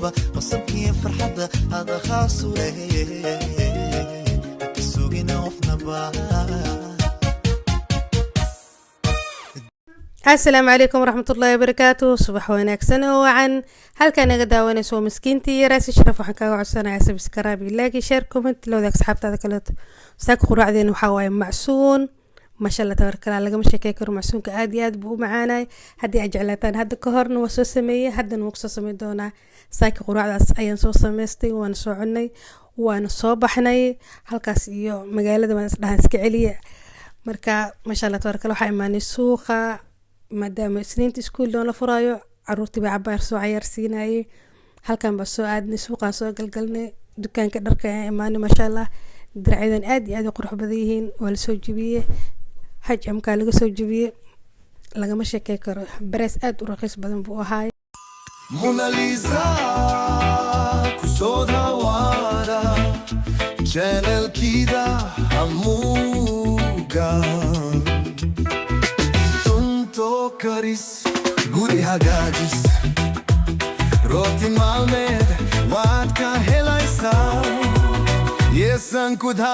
وفنبا وصبكي فرحة هذا خاص وليه السوقنا وفنبا. السلام عليكم ورحمة الله وبركاته. صباح wanaagsan oo wacan halkan naga daawanayso miskiintii raasi sharaf waxaan kaaga codsanayaa subscribe like share comment looda asxaabtaada kale saak quraacdeen waxa waaye macsuun masha Allah tabaraka laga ma sheekay karo macsuunka aad iyo aad buu u macaanay haddii aad jeclaataan hadda ka horna waa soo sameeyay haddana wuu soo sameey doonaa saak quraacdaas ayaan soo sameystay waan soo cunay waan soo baxnay halkaas iyo magaalada waan isdhahan iska celiya marka masha Allah tabaraka waxa imaanay suuqa maadaama isniinta iskuul doon la furaayo caruurtii baa cabaar soo ciyaarsiinayay halkan baa soo aadnay suuqaan soo galgalnay dukaanka dharka ee imaanay masha Allah diracyadan aad iyo aad u qurux badan yihiin waa la soo jibiyay hajamka laga soo jibiyay lagama sheekay karo barees aad u raqiis badan buu ahaay. Mona Lisa kusoda wada channel kida amuga karis guri hagajis roti malmed wat ka helaysa yesan kudha